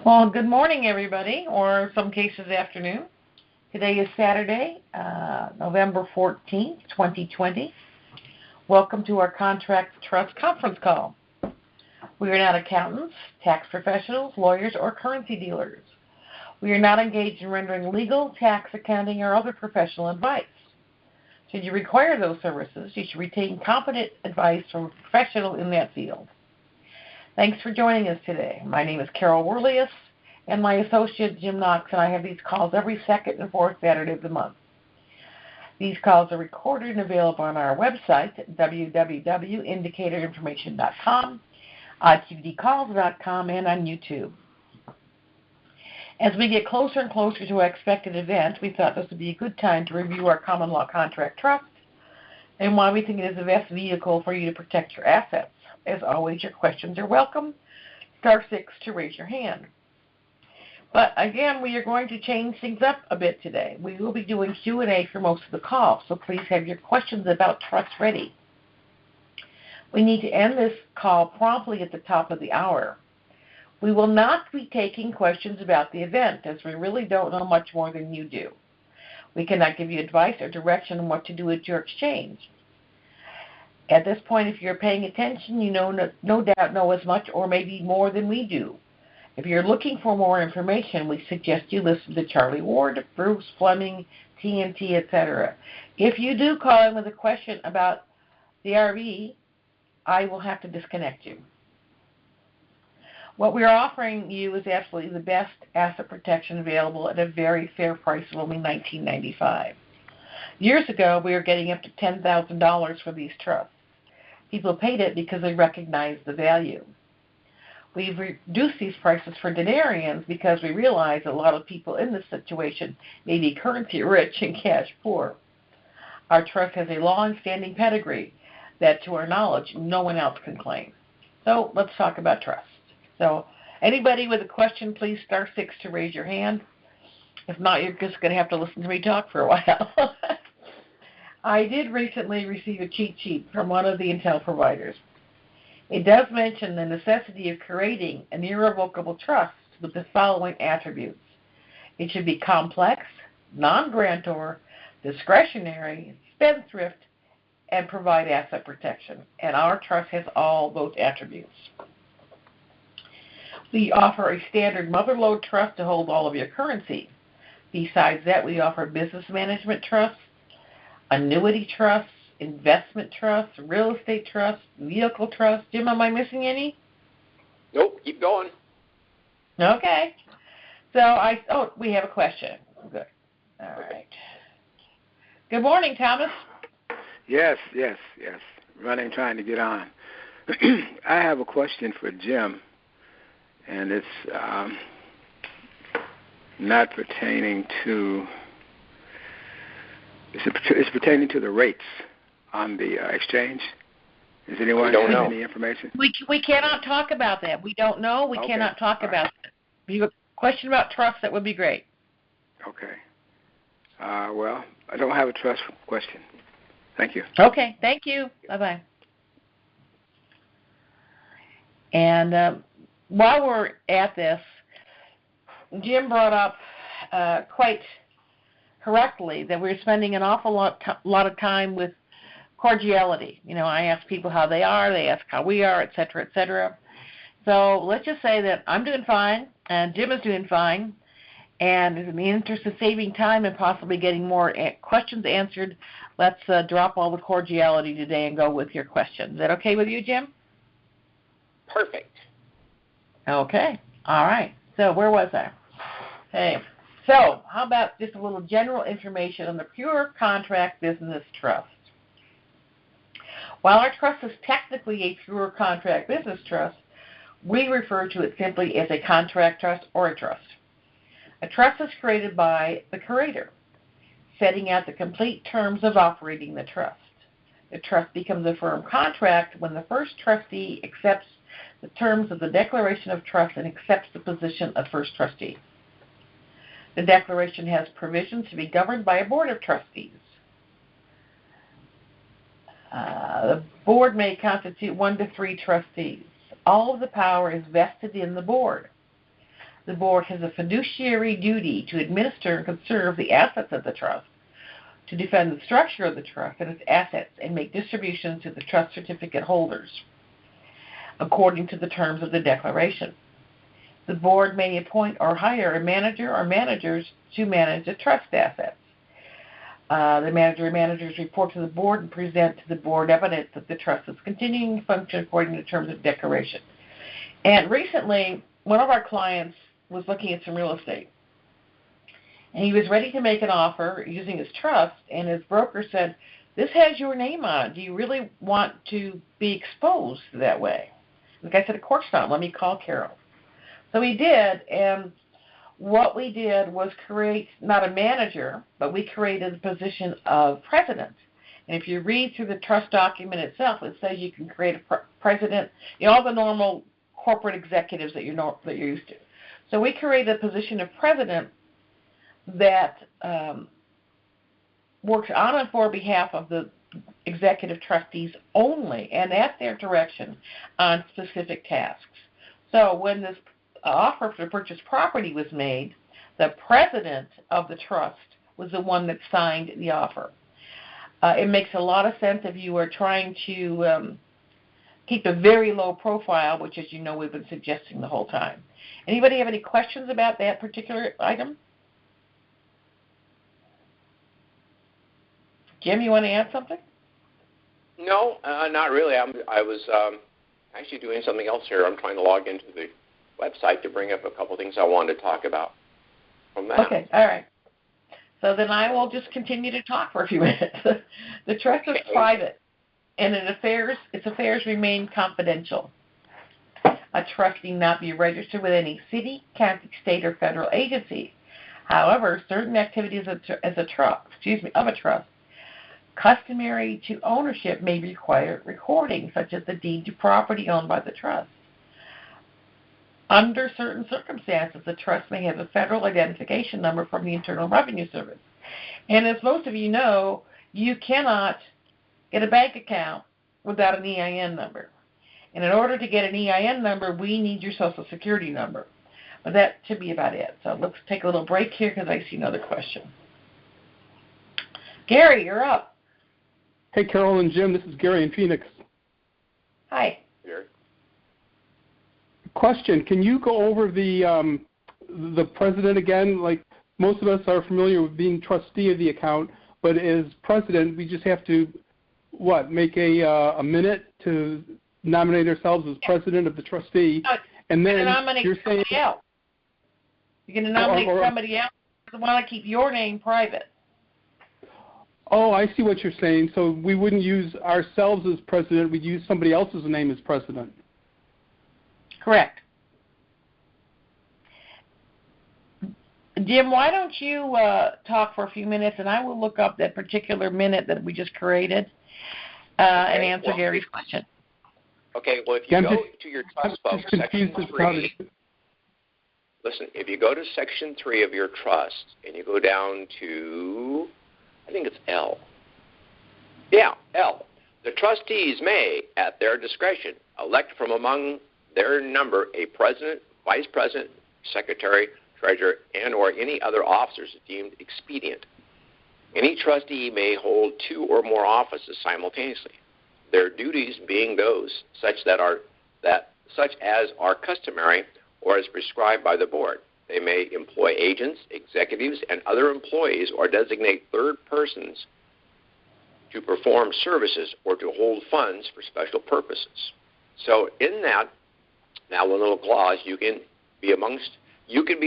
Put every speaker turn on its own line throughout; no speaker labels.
Well, good morning, everybody, or some cases afternoon. Today is Saturday, November 14th, 2020. Welcome to our Contract Trust conference call. We are not accountants, tax professionals, lawyers, or currency dealers. We are not engaged in rendering legal, tax, accounting, or other professional advice. Should you require those services, you should retain competent advice from a professional in that field. Thanks for joining us today. My name is Carol Werelius, and my associate Jim Knox and I have these calls every second and fourth Saturday of the month. These calls are recorded and available on our website at www.indicatorinformation.com, iqdcalls.com, and on YouTube. As we get closer and closer to our expected event, we thought this would be a good time to review our common law contract trust and why we think it is the best vehicle for you to protect your assets. As always, your questions are welcome. Star 6 to raise your hand. But again, we are going to change things up a bit today. We will be doing Q&A for most of the call, so please have your questions about trust ready. We need to end this call promptly at the top of the hour. We will not be taking questions about the event, as we really don't know much more than you do. We cannot give you advice or direction on what to do at your exchange. At this point, if you're paying attention, you no doubt know as much or maybe more than we do. If you're looking for more information, we suggest you listen to Charlie Ward, Bruce Fleming, TNT, etc. If you do call in with a question about the RV, I will have to disconnect you. What we are offering you is absolutely the best asset protection available at a very fair price of only $19.95. Years ago, we were getting up to $10,000 for these trusts. People paid it because they recognized the value. We've reduced these prices for denarians because we realize a lot of people in this situation may be currency rich and cash poor. Our trust has a long-standing pedigree that, to our knowledge, no one else can claim. So let's talk about trust. So anybody with a question, please star 6 to raise your hand. If not, you're just going to have to listen to me talk for a while. I did recently receive a cheat sheet from one of the Intel providers. It does mention the necessity of creating an irrevocable trust with the following attributes. It should be complex, non-grantor, discretionary, spendthrift, and provide asset protection. And our trust has all those attributes. We offer a standard motherlode trust to hold all of your currency. Besides that, we offer business management trusts, annuity trusts, investment trusts, real estate trusts, vehicle trusts. Jim, am I missing any?
Nope, keep going.
Okay. So we have a question. Good. All right. Good morning, Thomas.
Yes. Running, trying to get on. I have a question for Jim, and it's not pertaining to. It's pertaining to the rates on the exchange. Does anyone have any information?
We cannot talk about that. We don't know. We cannot talk about that. If you have a question about trust, that would be great.
Okay. Well, I don't have a trust question. Thank you.
Okay. Thank you. Bye-bye. And while we're at this, Jim brought up quite correctly that we're spending an awful lot of time with cordiality. I ask people how they are, they ask how we are, et cetera, et cetera. So let's just say that I'm doing fine, and Jim is doing fine, and in the interest of saving time and possibly getting more questions answered, let's drop all the cordiality today and go with your question. Is that okay with you, Jim?
Perfect.
Okay. All right. So where was I? Hey. So, how about just a little general information on the Pure Contract Business Trust? While our trust is technically a Pure Contract Business Trust, we refer to it simply as a contract trust or a trust. A trust is created by the creator, setting out the complete terms of operating the trust. The trust becomes a firm contract when the first trustee accepts the terms of the declaration of trust and accepts the position of first trustee. The declaration has provisions to be governed by a board of trustees. The board may constitute 1 to 3 trustees. All of the power is vested in the board. The board has a fiduciary duty to administer and conserve the assets of the trust, to defend the structure of the trust and its assets, and make distributions to the trust certificate holders according to the terms of the declaration. The board may appoint or hire a manager or managers to manage the trust assets. The manager or managers report to the board and present to the board evidence that the trust is continuing to function according to the terms of the declaration. And recently, one of our clients was looking at some real estate, and he was ready to make an offer using his trust, and his broker said, "This has your name on it. Do you really want to be exposed that way?" The guy said, "Of course not. Let me call Carol." So he did, and what we did was create not a manager, but we created the position of president. And if you read through the trust document itself, it says you can create a president, all the normal corporate executives that you're used to. So we created a position of president that works on and for behalf of the executive trustees only, and at their direction on specific tasks. So when this offer to purchase property was made, the president of the trust was the one that signed the offer. It makes a lot of sense if you are trying to keep a very low profile, which, as you know, we've been suggesting the whole time. Anybody have any questions about that particular item? Jim, you want to add something?
No, not really. I was actually doing something else here. I'm trying to log into the website to bring up a couple things I wanted to talk about from that.
Okay, all right. So then I will just continue to talk for a few minutes. The trust is private, and its affairs remain confidential. A trust need not be registered with any city, county, state, or federal agency. However, certain activities of a trust, customary to ownership, may require recording, such as the deed to property owned by the trust. Under certain circumstances, the trust may have a federal identification number from the Internal Revenue Service. And as most of you know, you cannot get a bank account without an EIN number. And in order to get an EIN number, we need your Social Security number. But that should be about it. So let's take a little break here because I see another question. Gary, you're up.
Hey, Carol and Jim, this is Gary in Phoenix.
Hi.
Gary.
Question, can you go over the president again? Like, most of us are familiar with being trustee of the account, but as president, we just have to, make a minute to nominate ourselves as president of the trustee, and then you're saying...
Else. You're going to nominate somebody else who want to keep your name private.
Oh, I see what you're saying. So we wouldn't use ourselves as president. We'd use somebody else's name as president.
Correct. Jim, why don't you talk for a few minutes, and I will look up that particular minute that we just created and answer Gary's question.
Okay, well, if you go to your trust, folks, Section 3, listen, if you go to Section 3 of your trust and you go down to, I think it's L. Yeah, L. The trustees may, at their discretion, elect from among their number a president, vice president, secretary, treasurer, and or any other officers deemed expedient. Any trustee may hold two or more offices simultaneously, their duties being those such as are customary or as prescribed by the board. They may employ agents, executives, and other employees or designate third persons to perform services or to hold funds for special purposes. So in that, now one little clause, you can be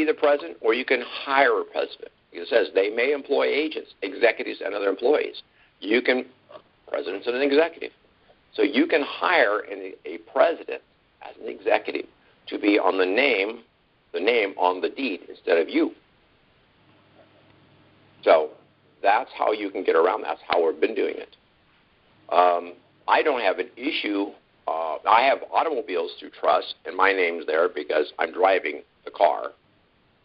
the president or you can hire a president. It says they may employ agents, executives, and other employees. President's and an executive. So you can hire a president as an executive to be on the name on the deed instead of you. So that's how you can get around. That's how we've been doing it. I don't have an issue. I have automobiles through trust, and my name's there because I'm driving the car.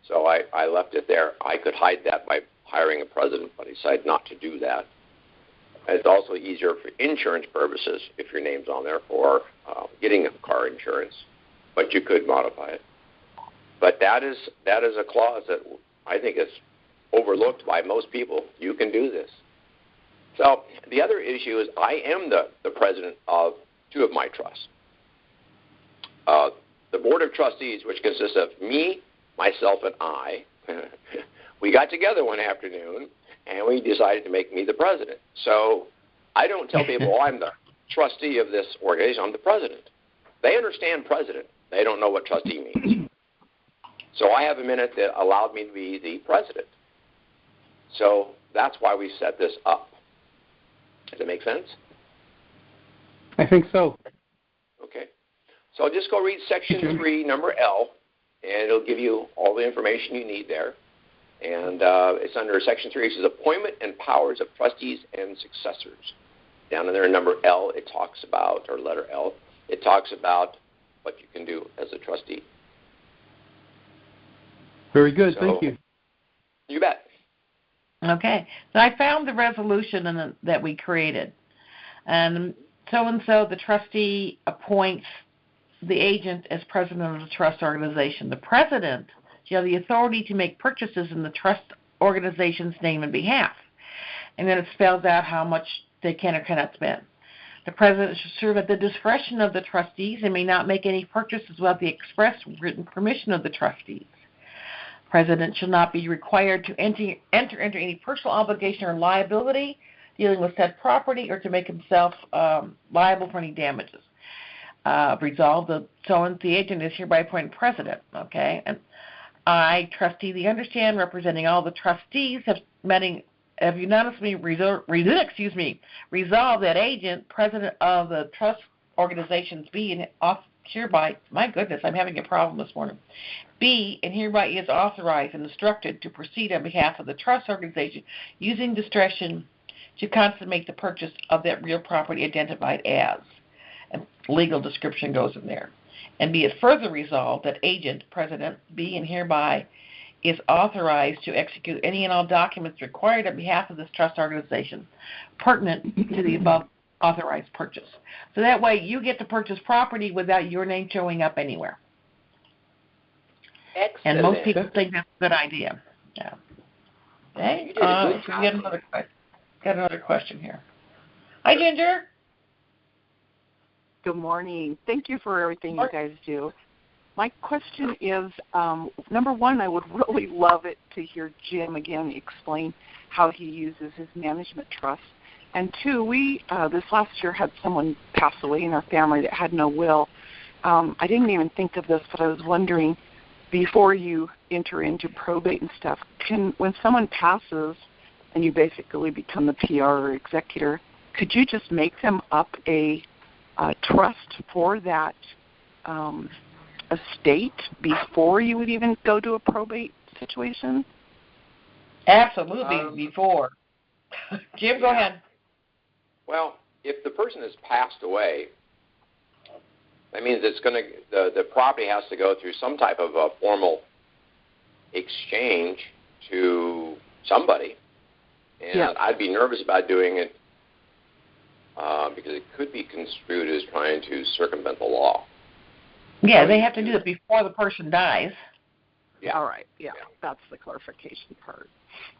So I left it there. I could hide that by hiring a president, but I decided not to do that. And it's also easier for insurance purposes if your name's on there for getting car insurance, but you could modify it. But that is a clause that I think is overlooked by most people. You can do this. So the other issue is I am the president of two of my trusts. The Board of Trustees, which consists of me, myself, and I, we got together one afternoon, and we decided to make me the president. So I don't tell people, oh, I'm the trustee of this organization. I'm the president. They understand president. They don't know what trustee means. So I have a minute that allowed me to be the president. So that's why we set this up. Does it make sense?
I think so.
Okay. So just go read Section 3, number L, and it'll give you all the information you need there. And it's under Section 3. It says Appointment and Powers of Trustees and Successors. Down in there, number L, it talks about, or letter L, it talks about what you can do as a trustee.
Very good. Thank you.
You bet.
Okay. So I found the resolution that we created. And so, the trustee appoints the agent as president of the trust organization. The president shall have the authority to make purchases in the trust organization's name and behalf. And then it spells out how much they can or cannot spend. The president shall serve at the discretion of the trustees and may not make any purchases without the express written permission of the trustees. President shall not be required to enter into any personal obligation or liability dealing with said property or to make himself liable for any damages. Resolved, the agent is hereby appointed president. Okay, and I, trustee, understand, representing all the trustees, have unanimously resolved that agent, president of the trust organizations, be and hereby, my goodness, I'm having a problem this morning. B, and hereby is authorized and instructed to proceed on behalf of the trust organization using discretion to consummate the purchase of that real property identified as. And legal description goes in there. And be it further resolved that agent, president, be and hereby is authorized to execute any and all documents required on behalf of this trust organization pertinent to the above authorized purchase. So that way you get to purchase property without your name showing up anywhere.
Excellent.
And most people think that's a good idea. Yeah. Okay. Got another question here. Hi, Ginger.
Good morning. Thank you for everything you guys do. My question is, number one, I would really love it to hear Jim again explain how he uses his management trust. And two, we this last year had someone pass away in our family that had no will. I didn't even think of this, but I was wondering, before you enter into probate and stuff, when someone passes and you basically become the PR or executor, could you just make them up a trust for that estate before you would even go to a probate situation?
Absolutely, before. Jim, go ahead.
Well, if the person has passed away, that means it's going to the property has to go through some type of a formal exchange to somebody, and I'd be nervous about doing it because it could be construed as trying to circumvent the law.
Yeah, they have to do it before the person dies.
Yeah. All right. Yeah, that's the clarification part.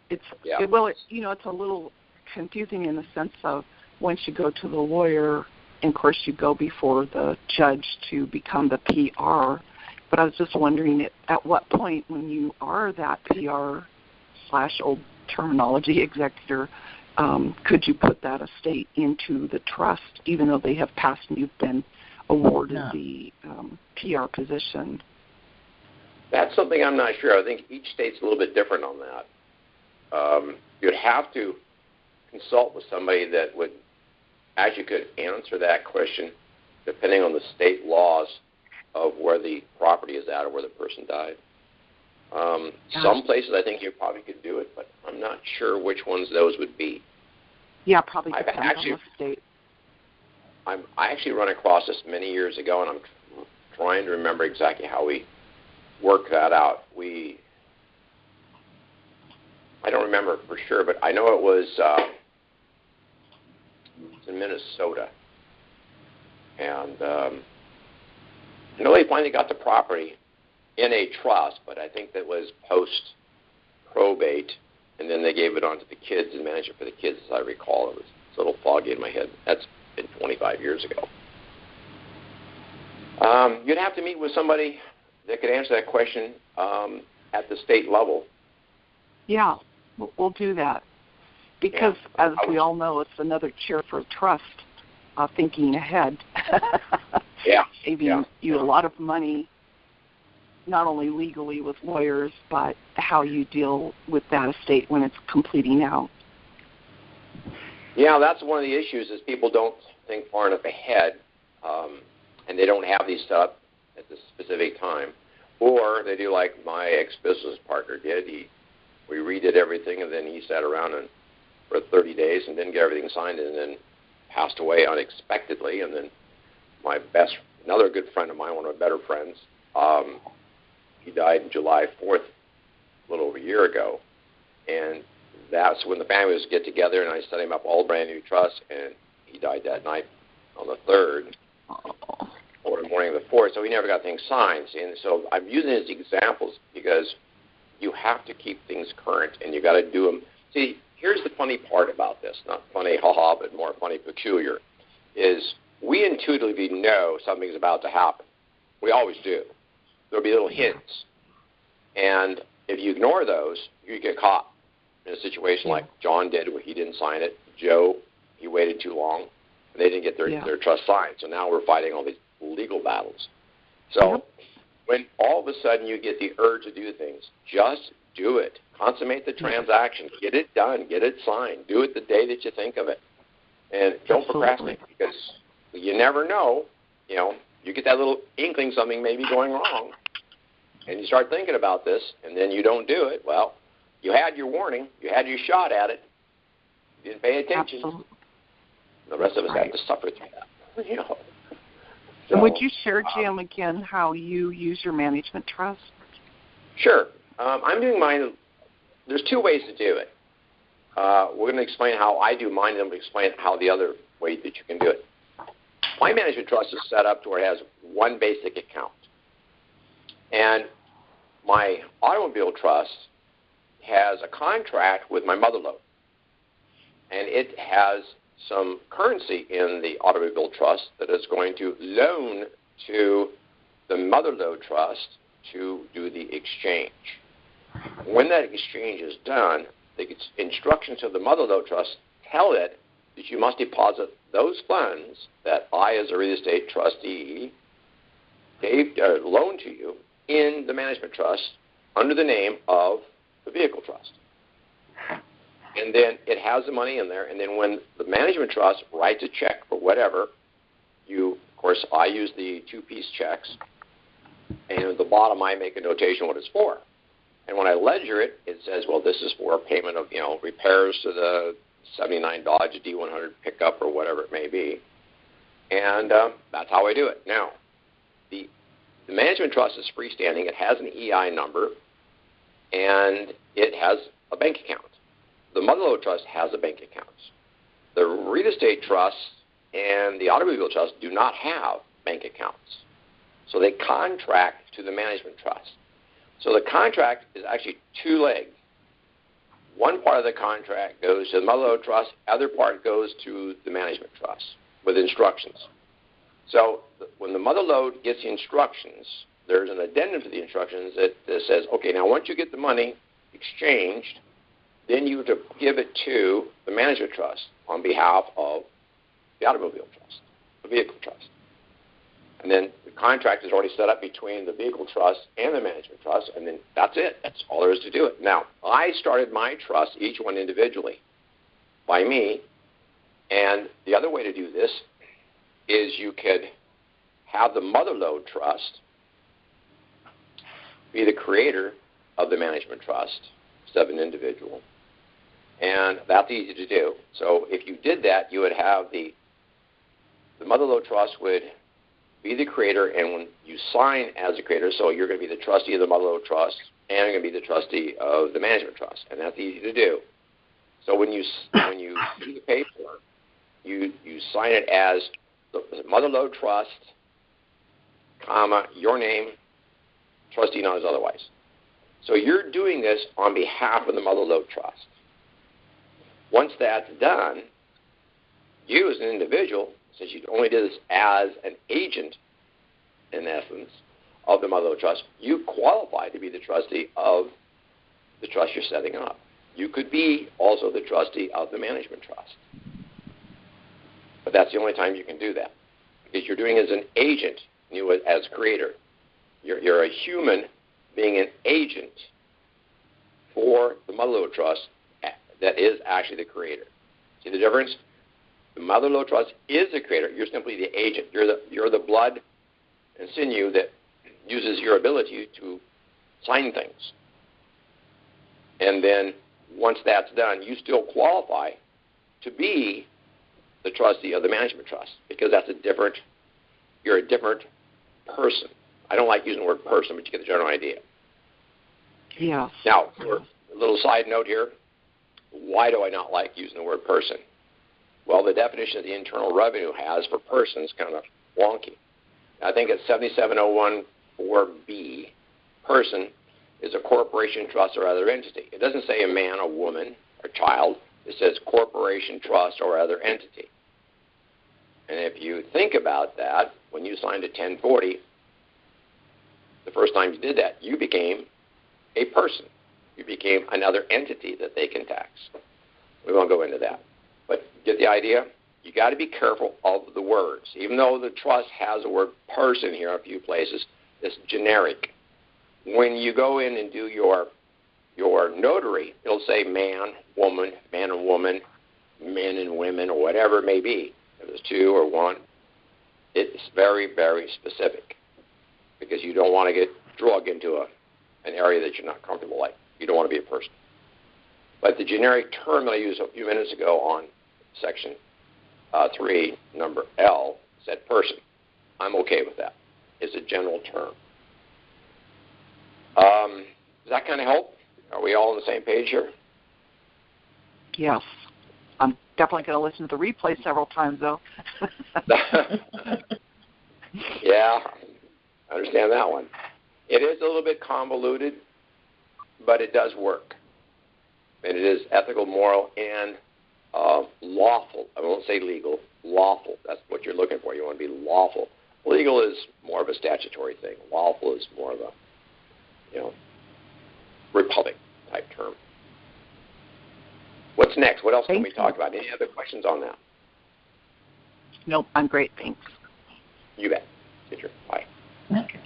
It's it's a little confusing in the sense of once you go to the lawyer, and of course you go before the judge to become the PR. But I was just wondering at what point when you are that PR / old terminology executor, could you put that estate into the trust even though they have passed and you've been awarded the PR position?
That's something I'm not sure. I think each state's a little bit different on that. You'd have to consult with somebody that would actually could answer that question depending on the state laws of where the property is at or where the person died. Some places I think you probably could do it, but I'm not sure which ones those would be.
Yeah, probably depends on the state.
I actually run across this many years ago, and I'm trying to remember exactly how we worked that out. I don't remember for sure, but I know it was in Minnesota. And they finally got the property, in a trust, but I think that was post-probate, and then they gave it on to the kids and managed it for the kids, as I recall. It was a little foggy in my head. That's been 25 years ago. You'd have to meet with somebody that could answer that question at the state level.
Yeah, we'll do that. Because, as we all know, it's another chair for trust, thinking ahead. Saving you a lot of money, not only legally with lawyers, but how you deal with that estate when it's completing out.
Yeah, that's one of the issues is people don't think far enough ahead, and they don't have these set up at the specific time. Or they do like my ex-business partner did. We redid everything, and then he sat around for 30 days and didn't get everything signed, and then passed away unexpectedly. And then another good friend of mine, one of my better friends, he died July 4th, a little over a year ago. And that's when the family was get together, and I set him up all brand new trusts, and he died that night on the 3rd, or the morning of the 4th, so he never got things signed. And so I'm using these examples because you have to keep things current, and you got to do them. See, here's the funny part about this, not funny, ha-ha, but more funny, peculiar, is we intuitively know something's about to happen. We always do. There'll be little hints. And if you ignore those, you get caught in a situation like John did where he didn't sign it. Joe, he waited too long, and they didn't get their trust signed. So now we're fighting all these legal battles. So when all of a sudden you get the urge to do things, just do it. Consummate the transaction. Get it done. Get it signed. Do it the day that you think of it. And don't procrastinate, because you never know. You know, you get that little inkling something may be going wrong, and you start thinking about this, and then you don't do it. Well, you had your warning. You had your shot at it. You didn't pay attention.
Absolutely.
The rest of us have to suffer through that. You know.
So, would you share, Jim, again, how you use your management trust?
Sure. I'm doing mine. There's two ways to do it. We're going to explain how I do mine, and then we'll explain how the other way that you can do it. My management trust is set up to where it has one basic account. And my automobile trust has a contract with my mother lode. And it has some currency in the automobile trust that is going to loan to the mother lode trust to do the exchange. When that exchange is done, the instructions of the mother lode trust tell it that you must deposit those funds that I, as a real estate trustee, loaned to you in the management trust under the name of the vehicle trust. And then it has the money in there, and then when the management trust writes a check for whatever, of course, I use the two-piece checks, and at the bottom I make a notation what it's for. And when I ledger it, it says, well, this is for a payment of, repairs to the 79 Dodge D100 pickup or whatever it may be. And that's how I do it. Now, the management trust is freestanding. It has an EI number, and it has a bank account. The mother lode trust has a bank account. The real estate trust and the automobile trust do not have bank accounts. So they contract to the management trust. So the contract is actually two legs. One part of the contract goes to the mother lode trust, other part goes to the management trust with instructions. So when the mother lode gets the instructions, there's an addendum to the instructions that says, okay, now once you get the money exchanged, then you have to give it to the management trust on behalf of the automobile trust, the vehicle trust. And then the contract is already set up between the vehicle trust and the management trust, and then that's it. That's all there is to do it. Now, I started my trust, each one individually, by me, and the other way to do this is you could have the mother lode trust be the creator of the management trust instead of an individual. And that's easy to do. So if you did that, you would have the mother lode trust would be the creator, and when you sign as a creator, so you're going to be the trustee of the mother lode trust, and you're going to be the trustee of the management trust, and that's easy to do. So when you do the paperwork, you sign it as the mother lode trust, comma, your name, trustee knows otherwise. So you're doing this on behalf of the mother-lode trust. Once that's done, you as an individual, since you only did this as an agent, in essence, of the mother-lode trust, you qualify to be the trustee of the trust you're setting up. You could be also the trustee of the management trust. But that's the only time you can do that, because you're doing it as an agent, you as creator. You're a human being an agent for the mother-lode trust that is actually the creator. See the difference? The mother-lode trust is the creator. You're simply the agent. You're the blood and sinew that uses your ability to sign things. And then once that's done, you still qualify to be the trustee of the management trust, because you're a different person. I don't like using the word person, but you get the general idea.
Yes.
Now, for a little side note here, why do I not like using the word person? Well, the definition that the Internal Revenue has for person is kind of wonky. I think it's 77014B. Person is a corporation, trust, or other entity. It doesn't say a man, a woman, or child. It says corporation, trust, or other entity. And if you think about that, when you signed a 1040, the first time you did that, you became a person. You became another entity that they can tax. We won't go into that. But get the idea? You got to be careful of the words. Even though the trust has the word person here in a few places, it's generic. When you go in and do your notary, it'll say man, woman, man and woman, men and women, or whatever it may be. If it's two or one, it's very, very specific, because you don't want to get drug into an area that you're not comfortable with. You don't want to be a person. But the generic term that I used a few minutes ago on Section 3, number L, said person. I'm okay with that. It's a general term. Does that kind of help? Are we all on the same page here?
Yes. I'm definitely going to listen to the replay several times, though.
Yeah, I understand that one. It is a little bit convoluted, but it does work. And it is ethical, moral, and lawful. I won't say legal. Lawful. That's what you're looking for. You want to be lawful. Legal is more of a statutory thing. Lawful is more of a, republic type term. What's next? What else can we talk about? Any other questions on that?
Nope, I'm great. Thanks.
You bet. Teacher. Bye.
Okay.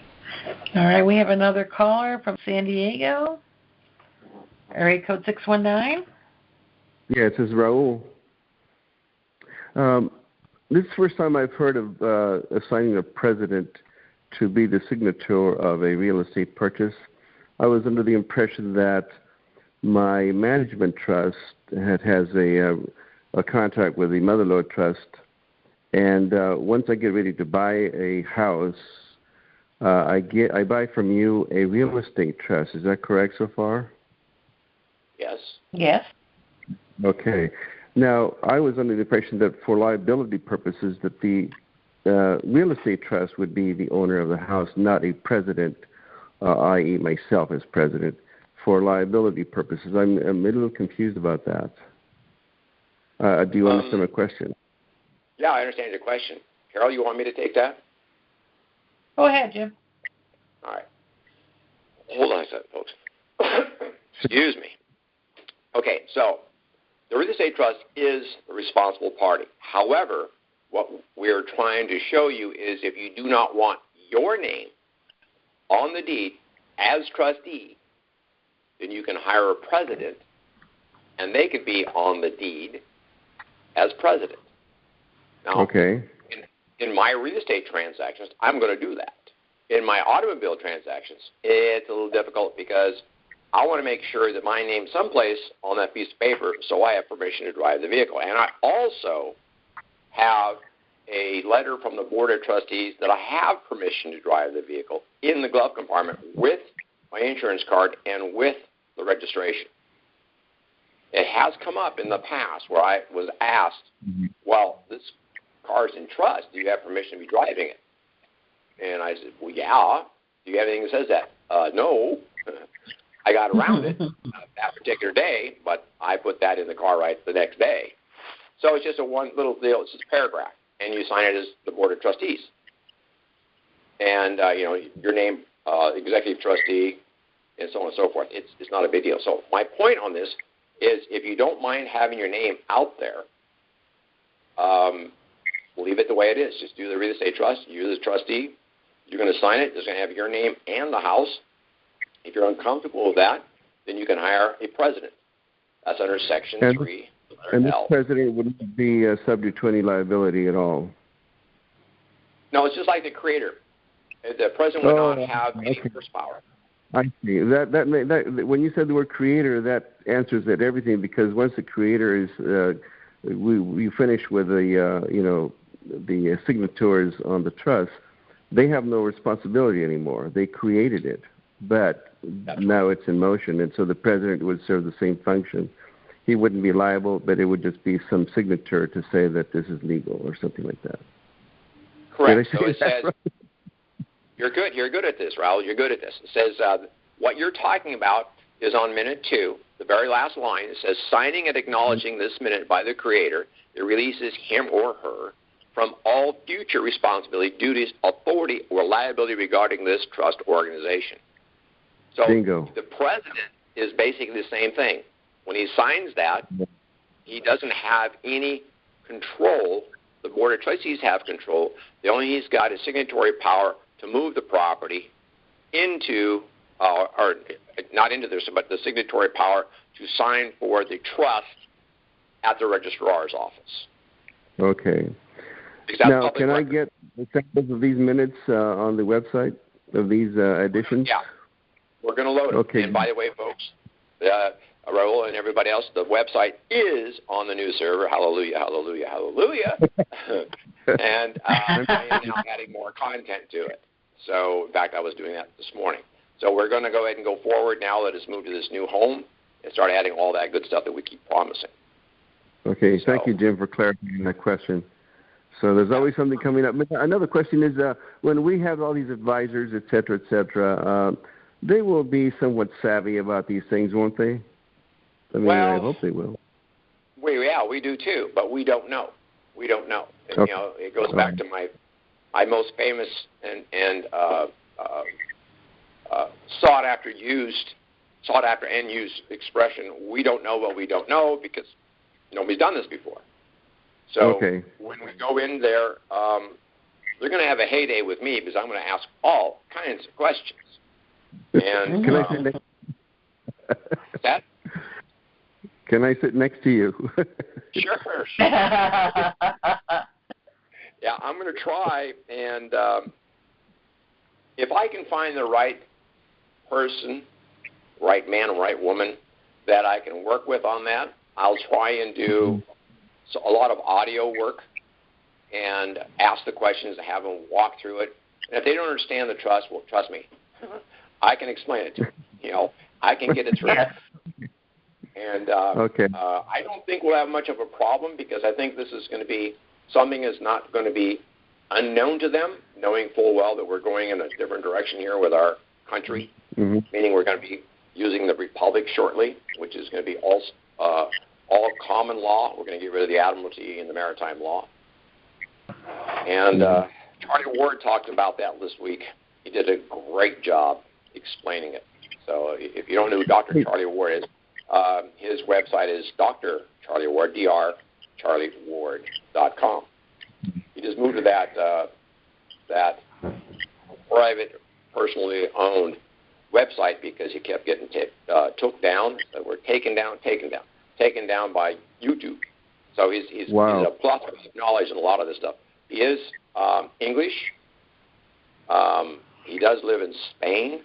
All right, we have another caller from San Diego. Area code 619.
Yes, this is Raul. This is the first time I've heard of assigning a president to be the signature of a real estate purchase. I was under the impression that my management trust has a contract with the mother-lode trust, and once I get ready to buy a house, I buy from you a real estate trust. Is that correct so far?
Yes.
Yes.
Okay. Now, I was under the impression that for liability purposes that the real estate trust would be the owner of the house, not a president, i.e. myself as president, for liability purposes. I'm a little confused about that. Do you understand my question?
Yeah, I understand your question. Carol, you want me to take that?
Go ahead, Jim.
All right. Hold on a second, folks. Excuse me. Okay, so the real estate trust is the responsible party. However, what we're trying to show you is if you do not want your name on the deed as trustee, then you can hire a president, and they could be on the deed as president. Now,
okay.
In my real estate transactions, I'm going to do that. In my automobile transactions, it's a little difficult because I want to make sure that my name's someplace on that piece of paper so I have permission to drive the vehicle. And I also have a letter from the Board of Trustees that I have permission to drive the vehicle in the glove compartment with my insurance card and with the registration. It has come up in the past where I was asked, well, this car's in trust. Do you have permission to be driving it? And I said, well, yeah. Do you have anything that says that? no. I got around it that particular day, but I put that in the car right the next day. So it's just a one little deal. It's just a paragraph, and you sign it as the Board of Trustees. And, your name, executive trustee, and so on and so forth. It's not a big deal. So my point on this is if you don't mind having your name out there, leave it the way it is. Just do the real estate trust. You're the trustee. You're going to sign it. It's going to have your name and the house. If you're uncomfortable with that, then you can hire a president. That's under Section 3.
And this president wouldn't be subject to any liability at all?
No, it's just like the creator. The president would not have any horsepower.
I see. That when you said the word creator, that answers that everything, because once the creator is, we finish with the signatories on the trust, they have no responsibility anymore. They created it, but now it's in motion, and so the president would serve the same function. He wouldn't be liable, but it would just be some signature to say that this is legal or something like that.
Correct. So it says, right? You're good at this, Raul. You're good at this. It says what you're talking about is on minute 2, the very last line. It says, signing and acknowledging this minute by the creator, it releases him or her from all future responsibility, duties, authority, or liability regarding this trust organization. So
Bingo.
The president is basically the same thing. When he signs that, he doesn't have any control. The Board of Trustees have control. The only he's got is signatory power to move the property into, or not into this, but the signatory power to sign for the trust at the registrar's office.
Okay. Now, can I get the samples of these minutes on the website of these editions?
Yeah. We're going to load them.
Okay.
And by the way, folks, Raul and everybody else, the website is on the new server. Hallelujah, hallelujah, hallelujah. And I am now adding more content to it. So, in fact, I was doing that this morning. So we're going to go ahead and go forward now that it's moved to this new home and start adding all that good stuff that we keep promising.
Okay, thank you, Jim, for clarifying that question. So there's always something coming up. Another question is, when we have all these advisors, et cetera, they will be somewhat savvy about these things, won't they? I mean, I hope they will.
We do too, but we don't know. We don't know. And,
okay.
It goes back to my most famous and sought after and used expression. We don't know what we don't know because nobody's done this before. So when we go in there, they're going to have a heyday with me because I'm going to ask all kinds of questions. And
can I sit next?
That?
Can I sit next to you?
Sure. Yeah, I'm going to try, and if I can find the right person, right man, right woman that I can work with on that, I'll try and do a lot of audio work and ask the questions and have them walk through it. And if they don't understand the trust, well, trust me, I can explain it to them. I can get it through. And I don't think we'll have much of a problem because I think this is going to be something that's not going to be unknown to them, knowing full well that we're going in a different direction here with our country, meaning we're going to be using the Republic shortly, which is going to be all common law. We're going to get rid of the admiralty and the maritime law. And Charlie Ward talked about that this week. He did a great job explaining it. So if you don't know who Dr. Charlie Ward is, his website is Dr. Charlie Ward, drcharlieward.com. He just moved to that private, personally owned website because he kept getting took down. We're taken down by YouTube. So he's a plethora of knowledge in a lot of this stuff. He is English. He does live in Spain.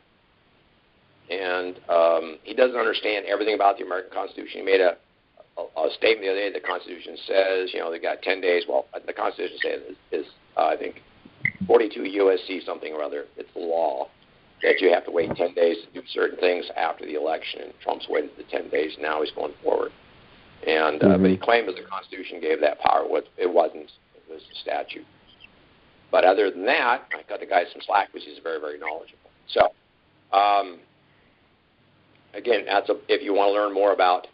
And he doesn't understand everything about the American Constitution. He made a statement the other day. The Constitution says, they got 10 days. Well, the Constitution says I think, 42 USC something or other. It's the law that you have to wait 10 days to do certain things after the election. And Trump's waited the 10 days. Now he's going forward. And but he claimed that the Constitution gave that power. It wasn't. It was the statute. But other than that, I cut the guy some slack because he's very, very knowledgeable. So Again, if you want to learn more about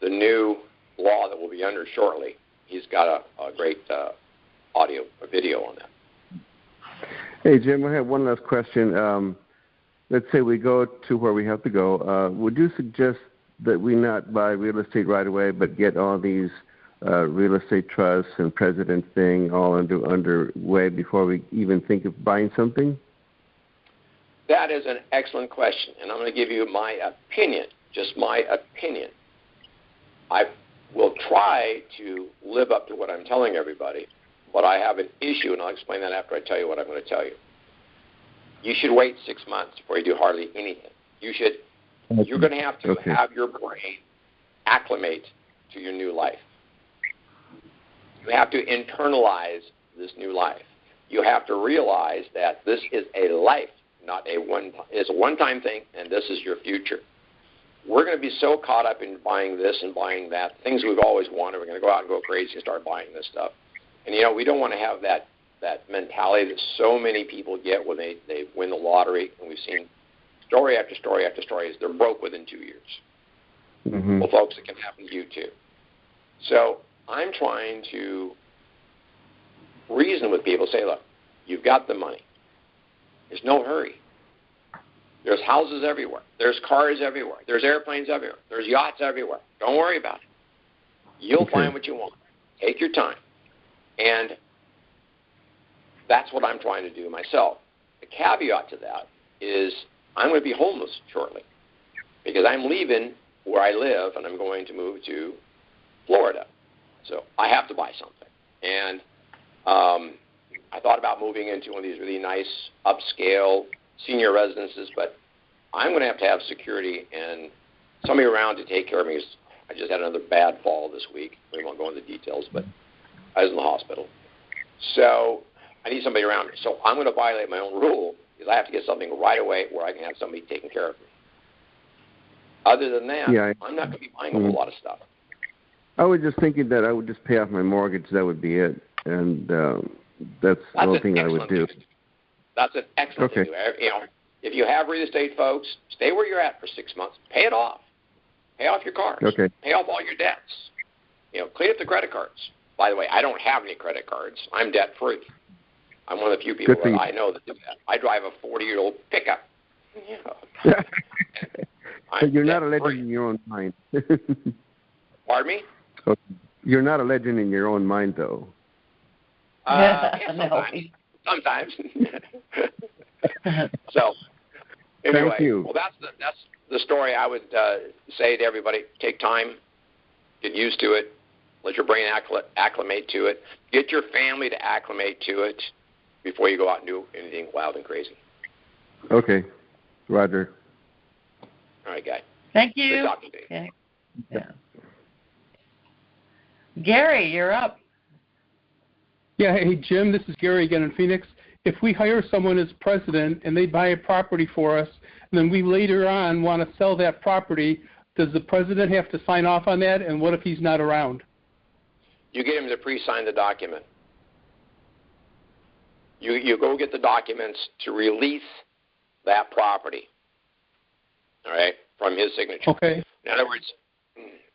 the new law that will be under shortly, he's got a great video on that.
Hey, Jim, I have one last question. Let's say we go to where we have to go. Would you suggest that we not buy real estate right away, but get all these real estate trusts and president thing all underway before we even think of buying something?
That is an excellent question, and I'm going to give you my opinion, just my opinion. I will try to live up to what I'm telling everybody, but I have an issue, and I'll explain that after I tell you what I'm going to tell you. You should wait 6 months before you do hardly anything. You're going to have to have your brain acclimate to your new life. You have to internalize this new life. You have to realize that this is a life, not it's a one-time thing, and this is your future. We're going to be so caught up in buying this and buying that, things we've always wanted. We're going to go out and go crazy and start buying this stuff. And, we don't want to have that mentality that so many people get when they win the lottery, and we've seen story after story after story is they're broke within 2 years. Mm-hmm. Well, folks, it can happen to you too. So I'm trying to reason with people, say, look, you've got the money. There's no hurry. There's houses everywhere. There's cars everywhere. There's airplanes everywhere. There's yachts everywhere. Don't worry about it. You'll find what you want. Take your time. And that's what I'm trying to do myself. The caveat to that is I'm going to be homeless shortly because I'm leaving where I live and I'm going to move to Florida. So I have to buy something. And I thought about moving into one of these really nice upscale senior residences, but I'm going to have security and somebody around to take care of me. I just had another bad fall this week. We won't go into the details, but I was in the hospital. So I need somebody around me. So I'm going to violate my own rule because I have to get something right away where I can have somebody taking care of me. Other than that, I'm not going to be buying a whole lot of stuff.
I was just thinking that I would just pay off my mortgage. That would be it. And that's the only thing I would do.
That's an excellent thing to do. If you have real estate, folks, stay where you're at for 6 months. Pay it off. Pay off your cars.
Okay.
Pay off all your debts. Clean up the credit cards. By the way, I don't have any credit cards. I'm debt-free. I'm one of the few people that I know that do that. I drive a 40-year-old pickup.
But you're not a legend in your own mind.
Pardon me?
Okay. You're not a legend in your own mind, though.
Sometimes. So, anyway,
thank you.
Well, that's the story I would say to everybody. Take time, get used to it, let your brain acclimate to it, get your family to acclimate to it before you go out and do anything wild and crazy.
Okay, Roger.
All right, guy.
Thank you.
Good talking to you.
Okay. Yeah. Gary, you're up.
Yeah, hey, Jim, this is Gary again in Phoenix. If we hire someone as president and they buy a property for us, and then we later on want to sell that property, does the president have to sign off on that, and what if he's not around?
You get him to pre-sign the document. You go get the documents to release that property, all right, from his signature.
Okay.
In other words,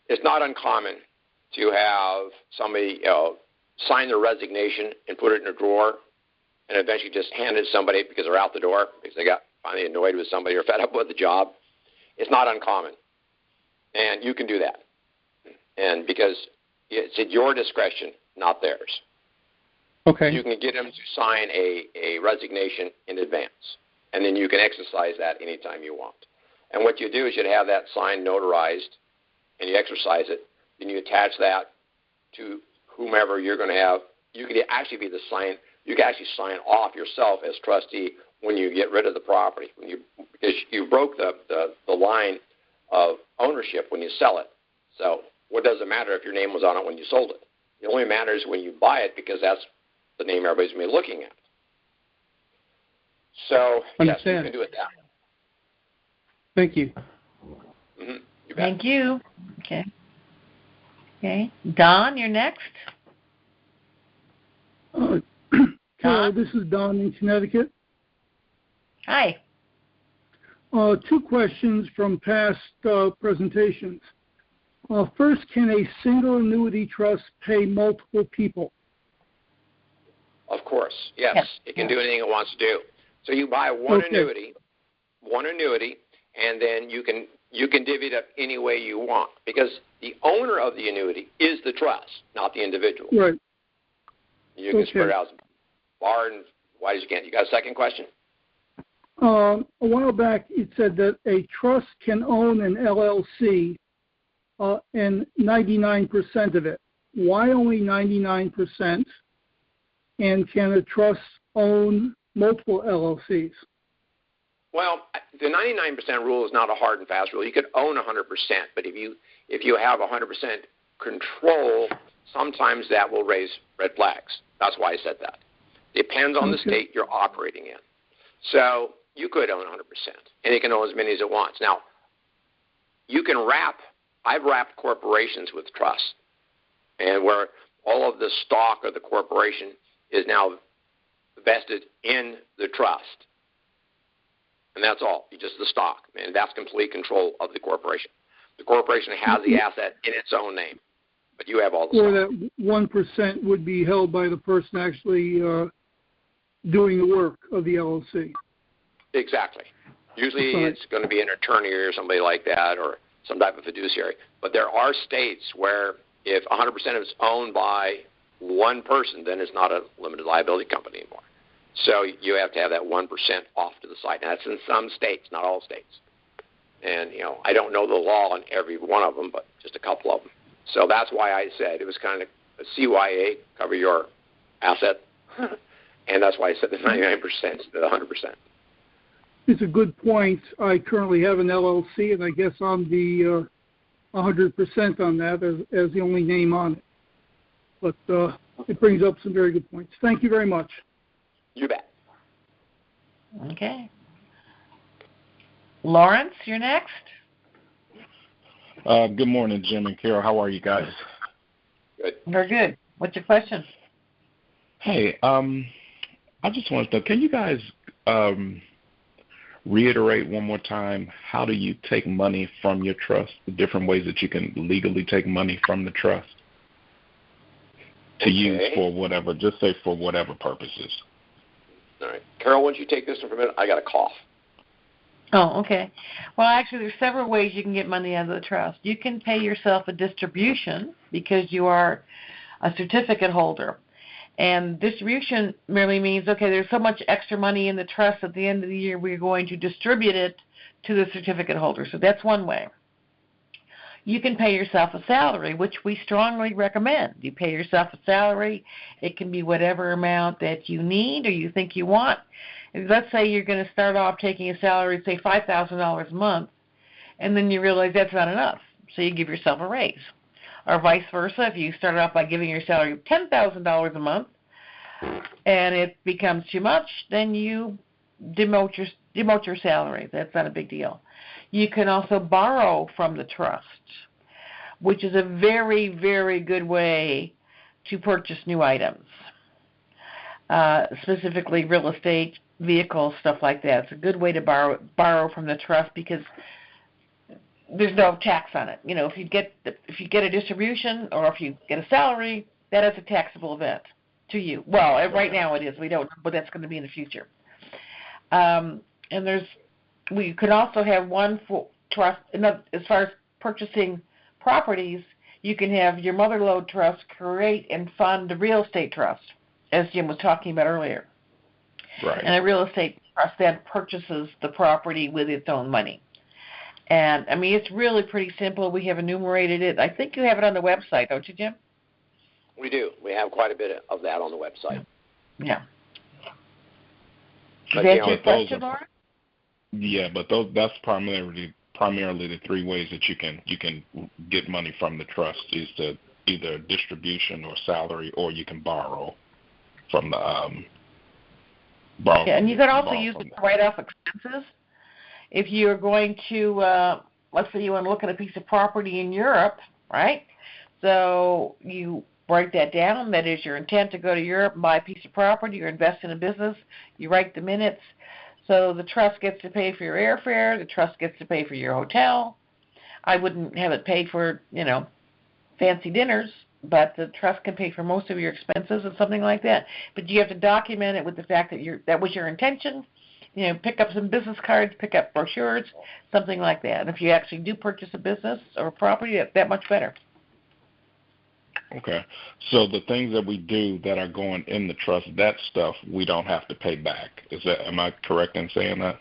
it's not uncommon to have somebody sign their resignation and put it in a drawer and eventually just hand it to somebody because they're out the door because they got finally annoyed with somebody or fed up with the job. It's not uncommon. And you can do that. And because it's at your discretion, not theirs.
Okay.
You can get them to sign a resignation in advance. And then you can exercise that anytime you want. And what you do is you'd have that signed, notarized, and you exercise it. Then you attach that to whomever you're going to have. You could actually be the sign. You can actually sign off yourself as trustee when you get rid of the property, because you broke the line of ownership when you sell it. So what does it matter if your name was on it when you sold it? It only matters when you buy it because that's the name everybody's going to be looking at. So yes, you can do it that way.
Thank you.
Mm-hmm. You bet.
Thank you. Okay. Okay. Don, you're next.
Hello, this is Don in Connecticut.
Hi.
Two questions from past presentations. First, can a single annuity trust pay multiple people?
Of course, yes. It can do anything it wants to do. So you buy one annuity, and then you can divvy it up any way you want, because the owner of the annuity is the trust, not the individual.
Right.
You can spread it out as far and wide as you can. You got a second question?
A while back, it said that a trust can own an LLC and 99% of it. Why only 99%? And can a trust own multiple LLCs?
Well, the 99% rule is not a hard and fast rule. You could own 100%, but if you have 100% control, sometimes that will raise red flags. That's why I said that. Depends on the state you're operating in. So you could own 100%, and you can own as many as it wants. Now, you can I've wrapped corporations with trusts, and where all of the stock of the corporation is now vested in the trust. And that's all, just the stock. And that's complete control of the corporation. The corporation has the asset in its own name, but you have all the stock.
Or that 1% would be held by the person actually doing the work of the LLC.
Exactly. Usually it's going to be an attorney or somebody like that, or some type of fiduciary. But there are states where if 100% is owned by one person, then it's not a limited liability company anymore. So you have to have that 1% off to the side. Now, that's in some states, not all states. And, I don't know the law on every one of them, but just a couple of them. So that's why I said it was kind of a CYA, cover your asset. And that's why I said the 99% instead of 100%.
It's a good point. I currently have an LLC, and I guess I'm the 100% on that as the only name on it. But it brings up some very good points. Thank you very much.
You bet.
Okay. Lawrence, you're next.
Good morning, Jim and Carol. How are you guys?
Good.
We're good. What's your question?
Hey, I just wanted to know, can you guys reiterate one more time, how do you take money from your trust, the different ways that you can legally take money from the trust to use for whatever, just say for whatever purposes?
All right. Carol, why don't you take this one for a minute? I got a cough.
Oh, okay. Well, actually, there's several ways you can get money out of the trust. You can pay yourself a distribution because you are a certificate holder. And distribution merely means, okay, there's so much extra money in the trust at the end of the year, we're going to distribute it to the certificate holder. So that's one way. You can pay yourself a salary, which we strongly recommend. You pay yourself a salary. It can be whatever amount that you need or you think you want. Let's say you're going to start off taking a salary, say $5,000 a month, and then you realize that's not enough. So you give yourself a raise. Or vice versa, if you start off by giving your salary $10,000 a month and it becomes too much, then you demote your salary. That's not a big deal. You can also borrow from the trust, which is a very, very good way to purchase new items, specifically real estate, vehicles, stuff like that. It's a good way to borrow from the trust because there's no tax on it. If you get a distribution or if you get a salary, that is a taxable event to you. Well, right now it is. We don't know, but that's going to be in the future. And we could also have one for trust. As far as purchasing properties, you can have your mother-lode trust create and fund a real estate trust, as Jim was talking about earlier.
Right.
And a real estate trust then purchases the property with its own money. And, it's really pretty simple. We have enumerated it. I think you have it on the website, don't you, Jim?
We do. We have quite a bit of that on the website.
Yeah.
But,
Is that your question, Laura?
Yeah, but that's primarily the three ways that you can get money from the trust is to either distribution or salary, or you can borrow from the borrow.
Yeah, and you can also use it to write off expenses. If you're going to, let's say you want to look at a piece of property in Europe, right? So you write that down. That is your intent to go to Europe and buy a piece of property or invest in a business. You write the minutes. So the trust gets to pay for your airfare. The trust gets to pay for your hotel. I wouldn't have it paid for, fancy dinners, but the trust can pay for most of your expenses and something like that. But you have to document it with the fact that that was your intention. Pick up some business cards, pick up brochures, something like that. And if you actually do purchase a business or a property, that's that much better.
Okay. So the things that we do that are going in the trust, that stuff we don't have to pay back. Am I correct in saying that?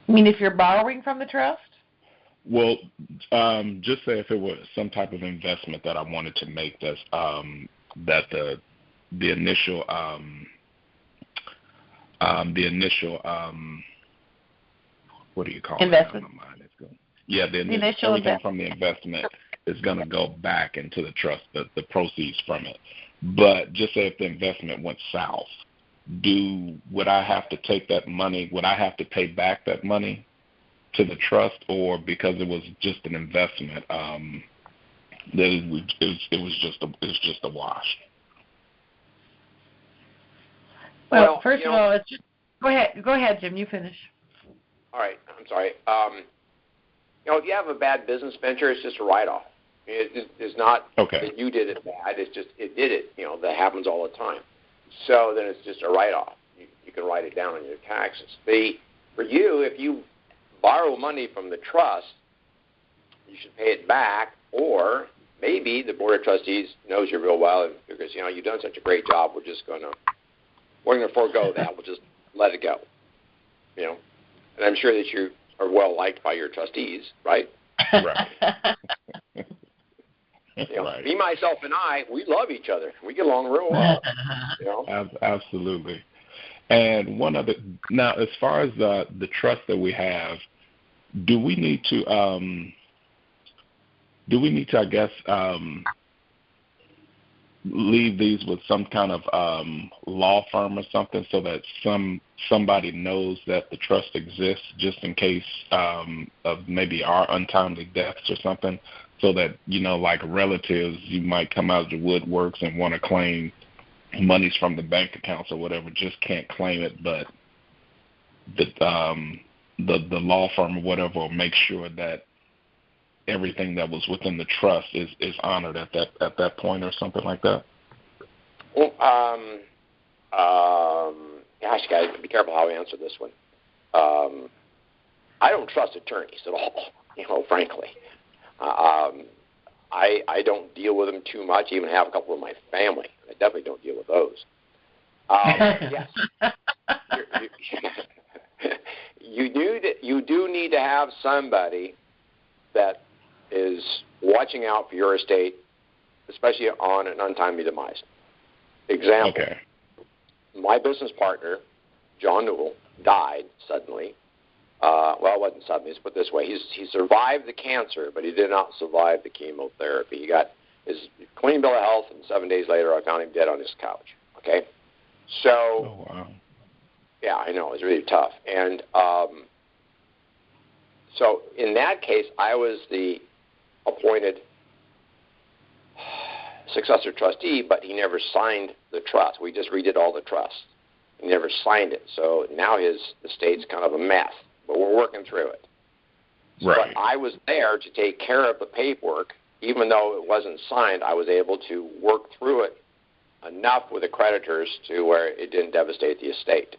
You mean if you're borrowing from the trust?
Well, just say if it was some type of investment that I wanted to make, that the initial what do you call
investment?
Yeah, the initial everything from the investment is going to go back into the trust, the proceeds from it. But just say if the investment went south, would I have to take that money? Would I have to pay back that money to the trust, or because it was just an investment, that it was just a wash?
Well, first of all, it's just go ahead, Jim. You finish.
All right. I'm sorry. If you have a bad business venture, it's just a write-off. It's not that you did it bad. It's just it did it. That happens all the time. So then it's just a write-off. You can write it down on your taxes. For you, if you borrow money from the trust, you should pay it back, or maybe the Board of Trustees knows you real well because, you've done such a great job, we're going to forego that. We'll just let it go. And I'm sure that you are well liked by your trustees, right?
Right.
Right. Me, myself, and I, we love each other. We get along real well.
Absolutely. And one other, now, as far as the trust that we have, do we need to, I guess, leave these with some kind of law firm or something so that somebody knows that the trust exists, just in case of maybe our untimely deaths or something, so that, like relatives, you might come out of the woodworks and want to claim monies from the bank accounts or whatever, just can't claim it, but the law firm or whatever will make sure that everything that was within the trust is honored at that point or something like that?
Well, gosh, guys, be careful how I answer this one. I don't trust attorneys at all, frankly. I don't deal with them too much, even have a couple of my family. I definitely don't deal with those. Yes. You do need to have somebody that is watching out for your estate, especially on an untimely demise. Example, my business partner, John Newell, died suddenly. Well, it wasn't suddenly. Let's put it this way. He survived the cancer, but he did not survive the chemotherapy. He got his clean bill of health, and 7 days later I found him dead on his couch. Okay? So,
oh, wow.
Yeah, I know. It was really tough. And so in that case, I was the appointed successor trustee, but he never signed the trust. We just redid all the trusts. He never signed it. So now his estate's kind of a mess, but we're working through it.
Right.
But I was there to take care of the paperwork. Even though it wasn't signed, I was able to work through it enough with the creditors to where it didn't devastate the estate.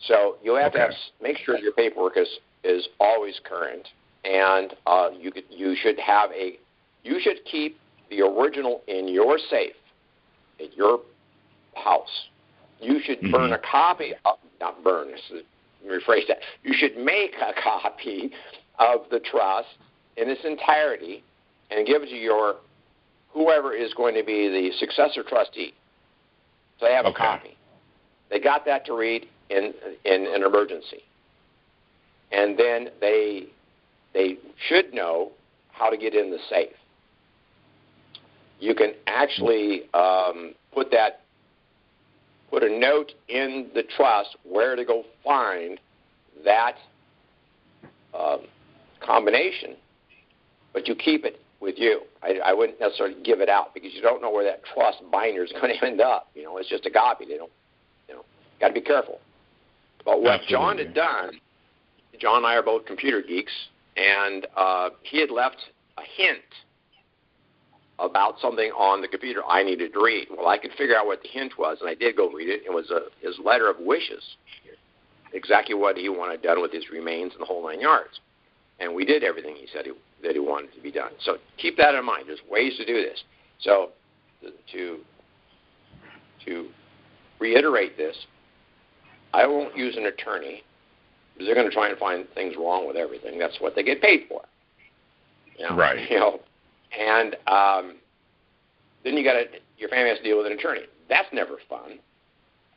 So you have to make sure your paperwork is always current, and you should keep the original in your safe at your house. You should burn a copy of, not burn, let me rephrase that. You should make a copy of the trust in its entirety and give it to whoever is going to be the successor trustee. So they have a copy. They got that to read in an emergency. And then they should know how to get in the safe. You can actually put a note in the trust where to go find that combination, but you keep it with you. I wouldn't necessarily give it out because you don't know where that trust binder is going to end up. It's just a copy. They don't, got to be careful. But what John had done, John and I are both computer geeks, and he had left a hint about something on the computer I needed to read. Well, I could figure out what the hint was, and I did go read it. It was his letter of wishes, exactly what he wanted done with his remains and the whole 9 yards. And we did everything he said that he wanted to be done. So keep that in mind. There's ways to do this. So to reiterate this, I won't use an attorney because they're going to try and find things wrong with everything. That's what they get paid for.
Right.
And then your family has to deal with an attorney. That's never fun.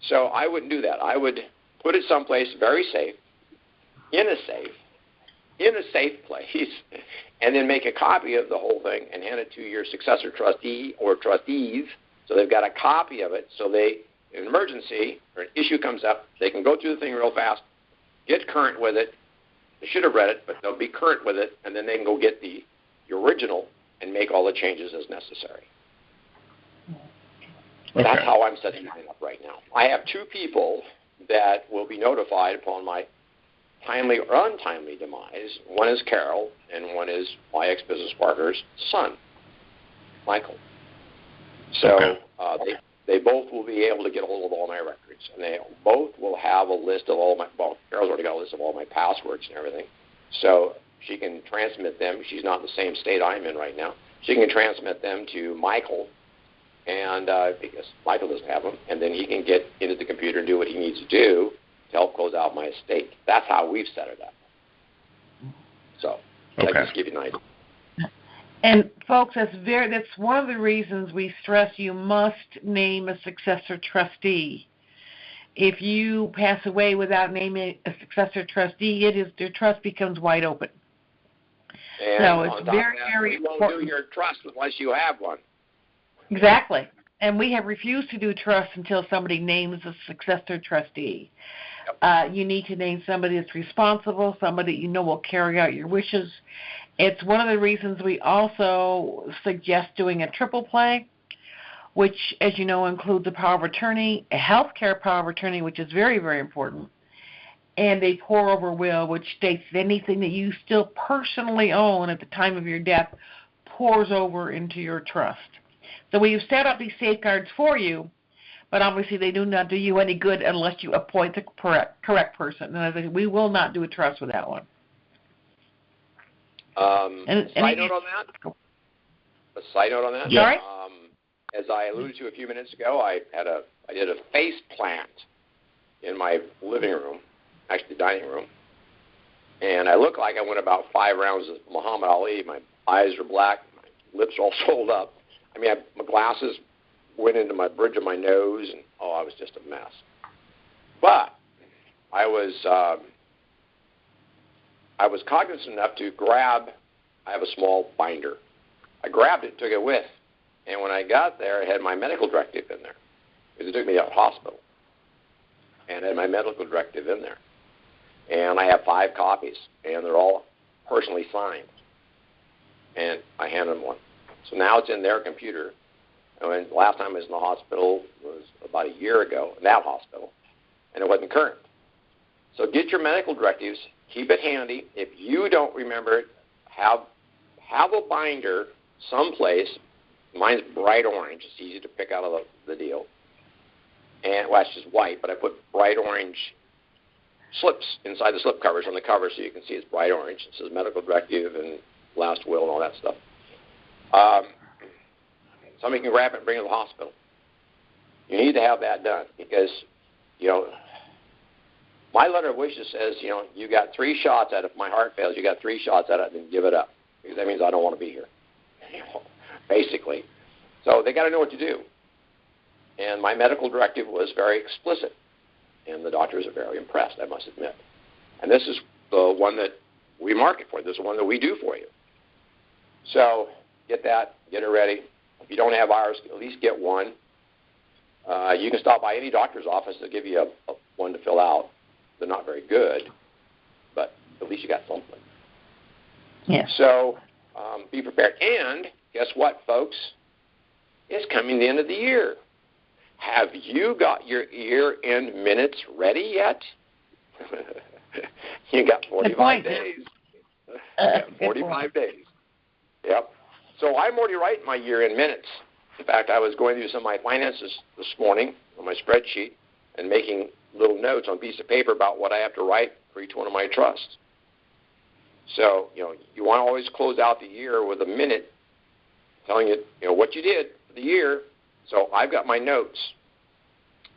So I wouldn't do that. I would put it someplace very safe, in a safe place, and then make a copy of the whole thing and hand it to your successor trustee or trustees so they've got a copy of it so they, in an emergency or an issue comes up, they can go through the thing real fast, get current with it. They should have read it, but they'll be current with it, and then they can go get the original and make all the changes as necessary. Okay. That's how I'm setting mine up right now. I have 2 people that will be notified upon my timely or untimely demise. One is Carol, and one is my ex-business partner's son, Michael. So they both will be able to get a hold of all my records, and they both will have a list of all my, well, Carol's already got a list of all my passwords and everything, so she can transmit them. She's not in the same state I'm in right now. She can transmit them to Michael, and because Michael doesn't have them, and then he can get into the computer and do what he needs to do to help close out my estate. That's how we've set it up. So I just give you an idea.
And folks, that's one of the reasons we stress you must name a successor trustee. If you pass away without naming a successor trustee, your trust becomes wide open.
And
so it's very
important. You won't do your trust unless you have one.
Exactly. And we have refused to do trust until somebody names a successor trustee. Yep. You need to name somebody that's responsible, somebody you know will carry out your wishes. It's one of the reasons we also suggest doing a triple play, which, as you know, includes a power of attorney, a health care power of attorney, which is very, very important, and a pour-over will, which states that anything that you still personally own at the time of your death pours over into your trust. So we've set up these safeguards for you, but obviously they do not do you any good unless you appoint the correct person. And as I said, we will not do a trust with that one.
Side note on that? A side note on that?
Sorry?
As I alluded to a few minutes ago, I did a face plant in my living room, actually the dining room, and I looked like I went about 5 rounds of Muhammad Ali. My eyes are black, my lips are all swelled up. I mean, my glasses went into my bridge of my nose, and I was just a mess. But I was cognizant enough to grab. I have a small binder. I grabbed it, took it with, and when I got there, I had my medical directive in there because it took me to the hospital, and I had my medical directive in there, and I have 5 copies, and they're all personally signed, and I handed them one. So now it's in their computer. And the last time I was in the hospital was about a year ago in that hospital, and it wasn't current. So get your medical directives, keep it handy. If you don't remember it, have a binder someplace. Mine's bright orange. It's easy to pick out of the deal. And, well, it's just white, but I put bright orange slips inside the slip covers on the cover so you can see it's bright orange. It says medical directive and last will and all that stuff. Somebody can grab it and bring it to the hospital. You need to have that done because, my letter of wishes says, you got 3 shots at it. If my heart fails, you got 3 shots at it, and give it up because that means I don't want to be here, basically. So they got to know what to do. And my medical directive was very explicit, and the doctors are very impressed, I must admit. And this is the one that we market for. This is the one that we do for you. So get that, get it ready. If you don't have ours, at least get one. You can stop by any doctor's office. They'll give you a one to fill out. They're not very good, but at least you got something.
Yeah.
So be prepared. And guess what, folks? It's coming the end of the year. Have you got your year-end minutes ready yet? You got 45 days. 45 days. Yep. So I'm already writing my year-end minutes. In fact, I was going through some of my finances this morning on my spreadsheet and making little notes on a piece of paper about what I have to write for each one of my trusts. So, you want to always close out the year with a minute telling you, what you did for the year. So I've got my notes,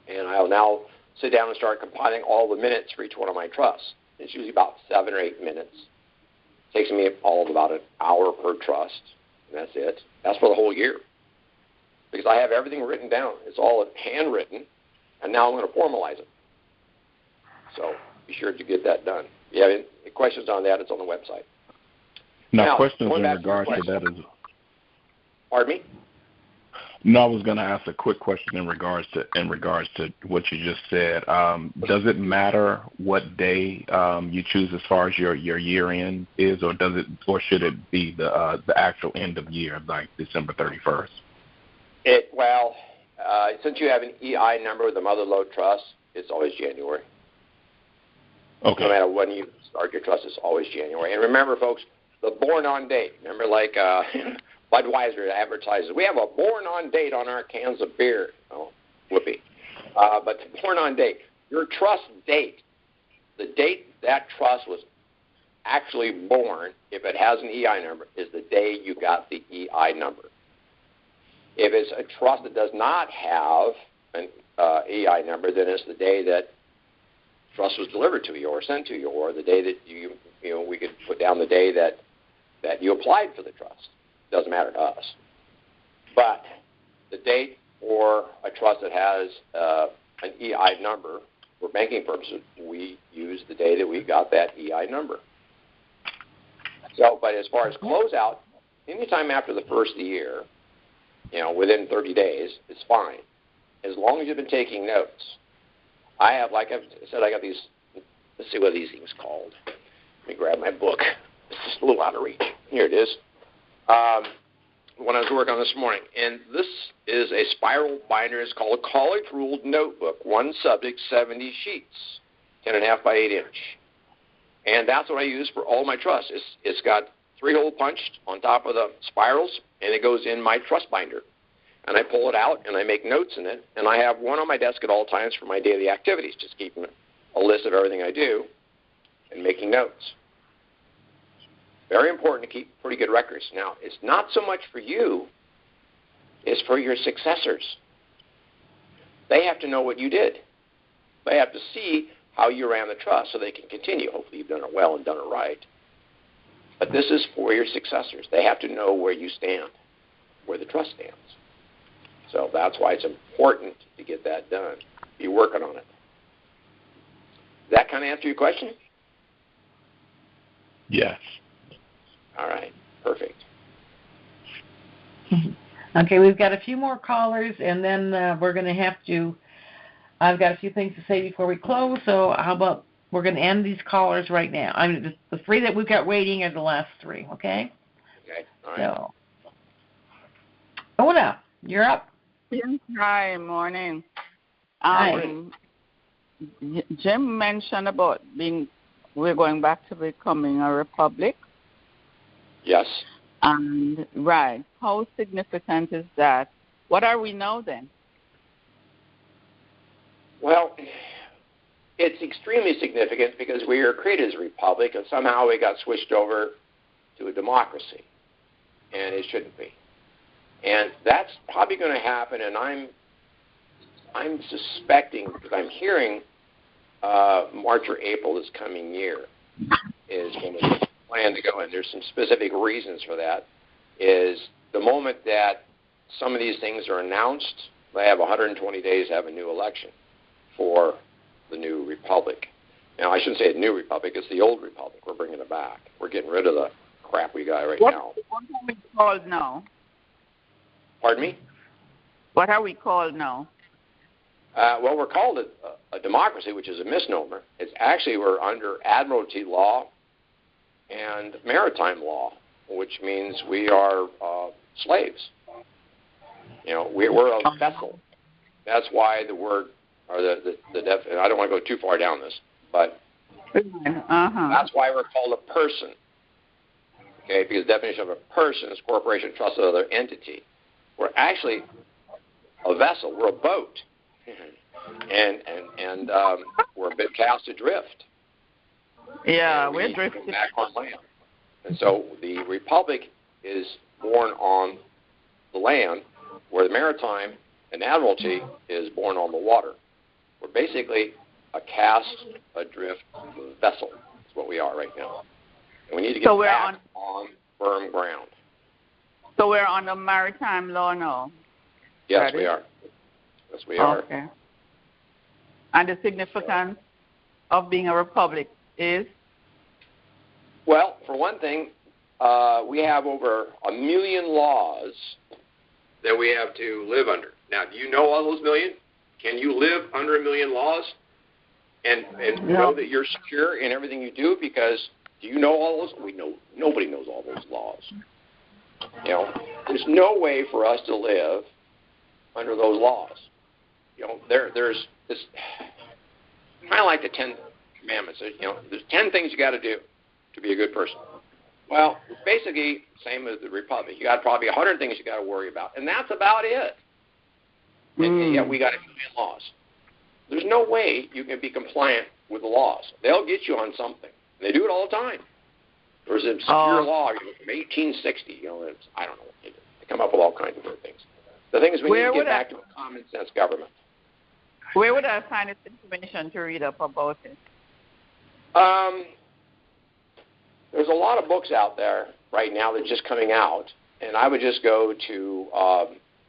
and I'll now sit down and start compiling all the minutes for each one of my trusts. It's usually about 7 or 8 minutes. It takes me all of about an hour per trust, and that's it. That's for the whole year, because I have everything written down. It's all handwritten, and now I'm going to formalize it. So be sure to get that done. If you have any questions on that, it's on the website.
Now questions in regards to that is...
Pardon me?
No, I was going to ask a quick question in regards to what you just said. Does it matter what day you choose as far as your year end is, or should it be the actual end of year, like December 31st?
Since you have an EI number with the Mother Lode Trust, it's always January.
Okay.
No matter when you start your trust, it's always January. And remember, folks, the born on date. Remember, like Budweiser advertises, we have a born on date on our cans of beer. Oh, whoopee. But the born on date, your trust date, the date that trust was actually born, if it has an EI number, is the day you got the EI number. If it's a trust that does not have an EI number, then it's the day that trust was delivered to you or sent to you, or the day that we could put down the day that you applied for the trust. Doesn't matter to us. But the date for a trust that has an EI number, for banking purposes, we use the day that we got that EI number. So, but as far as closeout, anytime after the first of the year, within 30 days, it's fine, as long as you've been taking notes. I have, like I said, I got these. Let's see what these things called. Let me grab my book. It's just a little out of reach. Here it is. When I was working on this morning, and this is a spiral binder. It's called a college-ruled notebook. One subject, 70 sheets, 10.5 by 8 inch, and that's what I use for all my trusts. It's got 3-hole punched on top of the spirals, and it goes in my trust binder. And I pull it out, and I make notes in it, and I have one on my desk at all times for my daily activities, just keeping a list of everything I do and making notes. Very important to keep pretty good records. Now, it's not so much for you, it's for your successors. They have to know what you did. They have to see how you ran the trust so they can continue. Hopefully you've done it well and done it right. But this is for your successors. They have to know where you stand, where the trust stands. So that's why it's important to get that done. Be working on it. Does that kind of answer your question?
Yes.
All right. Perfect.
Okay, we've got a few more callers, and then we're going to have to, I've got a few things to say before we close, so how about we're going to end these callers right now. I mean, the 3 that we've got waiting are the last 3, okay?
Okay. All right.
So, Una, you're up.
Hi, morning.
Hi.
Jim mentioned about we're going back to becoming a republic.
Yes.
And right, how significant is that? What are we now then?
Well, it's extremely significant because we were created as a republic, and somehow we got switched over to a democracy, and it shouldn't be. And that's probably going to happen, and I'm suspecting, because I'm hearing March or April this coming year is going to plan to go in. There's some specific reasons for that. Is the moment that some of these things are announced, they have 120 days to have a new election for the new republic. Now, I shouldn't say a new republic. It's the old republic. We're bringing it back. We're getting rid of the crap we got right now.
What are we called now?
Pardon me?
What are we called now?
Well, we're called a democracy, which is a misnomer. It's actually we're under admiralty law and maritime law, which means we are slaves. We're a vessel. That's why the word, or the I don't want to go too far down this, but That's why we're called a person. Okay, because the definition of a person is corporation, trust, or other entity. We're actually a vessel. We're a boat, and we're a bit cast adrift.
Yeah,
we
we're
need to
drifting
come back on land. And so the republic is born on the land, where the maritime and admiralty is born on the water. We're basically a cast adrift vessel. That's what we are right now. And we need to get back on firm ground.
So we're on the maritime law now?
Yes, we are. Yes, we are.
Okay. And the significance of being a republic is?
Well, for one thing, we have over 1 million laws that we have to live under. Now, do you know all those million? Can you live under 1 million laws and know that you're secure in everything you do? Because do you know all those? We know nobody knows all those laws. You know, there's no way for us to live under those laws. You know, there's this kind of like the 10 Commandments. You know, there's 10 things you got to do to be a good person. Well, basically, same as the republic. You got probably 100 things you got to worry about, and that's about it. And yet we got 1 million laws. There's no way you can be compliant with the laws. They'll get you on something. They do it all the time. There's an obscure law from 1860. You know, I don't know what they do. They come up with all kinds of different things. The thing is, we need to get back to a common sense government.
Where would I find this information to read up about it?
There's a lot of books out there right now that are just coming out, and I would just go to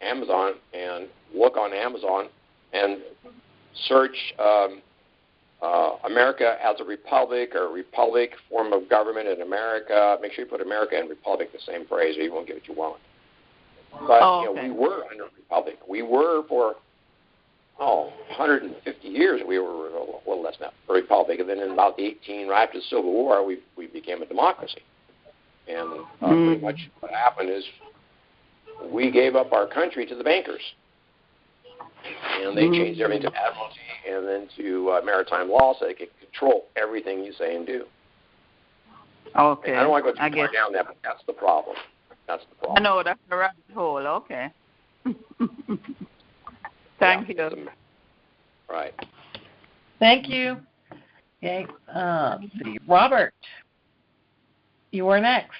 Amazon and look on Amazon and search America as a republic or republic form of government in America. Make sure you put America and republic the same phrase, or you won't get what you want. But you know, we were under a republic. We were for 150 years. We were a little less than that, a republic, and then in about the right after the Civil War, we became a democracy. And pretty much what happened is we gave up our country to the bankers, and they changed everything to admiralty and then to maritime law, so they could control everything you say and do.
Okay.
And I don't want to go too far down that, but that's the problem. That's the problem.
I know, that's the rabbit hole. Okay. Thank you.
Right.
Thank you. Okay. Let's see. Robert, you are next.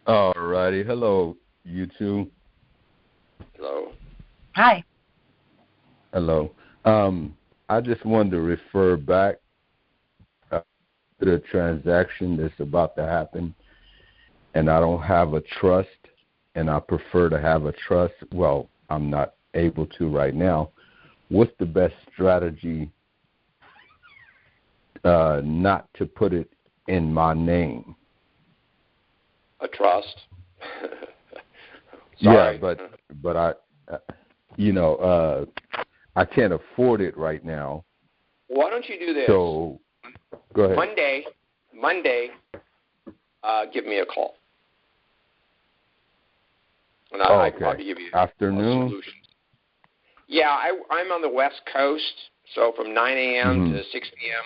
All righty. Hello, you two.
Hello.
Hi.
Hello. I just wanted to refer back to the transaction that's about to happen, and I don't have a trust, and I prefer to have a trust. Well, I'm not able to right now. What's the best strategy not to put it in my name?
A trust.
Yeah, but I, I can't afford it right now.
Why don't you do this?
So, go ahead.
Monday, give me a call. And I can probably give you
afternoon.
a solution. Yeah, I'm on the West Coast, so from 9 a.m. to 6 p.m.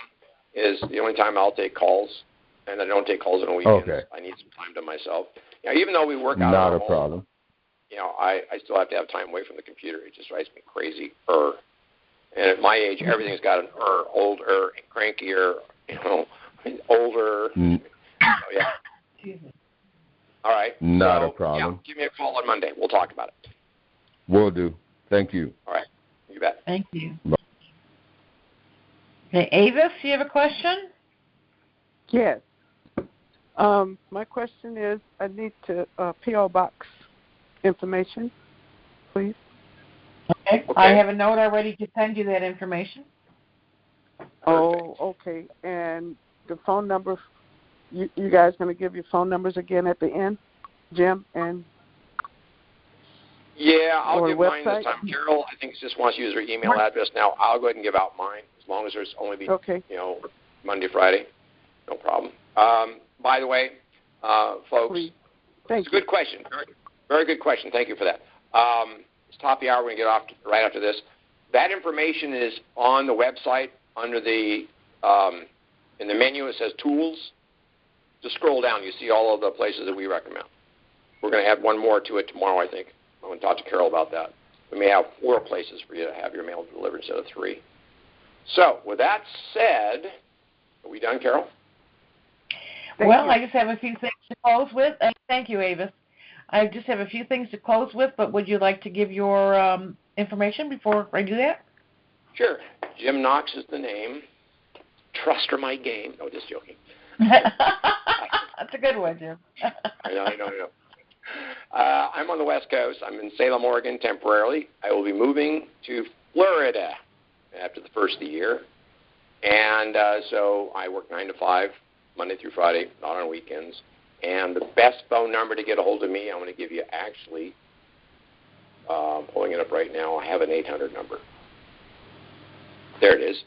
is the only time I'll take calls, and I don't take calls on the weekends. Okay. I need some time to myself. You know, even though we work out
not
at
a
home,
problem.
You know, I still have to have time away from the computer. It just drives me crazy. And at my age, everything's got an older, and crankier, older. So, yeah. All right.
Not a problem.
Yeah, give me a call on Monday. We'll talk about it.
Will do. Thank you.
All right. You bet.
Thank you.
Bye.
Okay, Avis, do you have a question?
Yes. My question is, I need to P.O. Box information, please.
Okay. I have a note already to send you that information.
Oh, okay. And the phone number, you guys going to give your phone numbers again at the end, Jim? And
yeah, I'll give mine this time. Carol, I think, just wants to use her email address now. I'll go ahead and give out mine, as long as there's only Monday, Friday. No problem. By the way, folks, it's a good question. Very, very good question. Thank you for that. It's top of the hour. We're going to get off right after this. That information is on the website under the in the menu it says Tools. Just scroll down. You see all of the places that we recommend. We're going to add one more to it tomorrow, I think. I'm going to talk to Carol about that. We may have 4 places for you to have your mail delivered instead of 3. So, with that said, are we done, Carol?
Well, I just have a few things to close with. Thank you, Avis. I just have a few things to close with, but would you like to give your information before I do that?
Sure. Jim Knox is the name. Trust are my game. No, just joking.
That's a good one, Jim.
I know. I'm on the West Coast. I'm in Salem, Oregon temporarily. I will be moving to Florida after the first of the year. And so I work 9 to 5, Monday through Friday, not on weekends. And the best phone number to get a hold of me, I'm going to give you actually, pulling it up right now, I have an 800 number. There it is.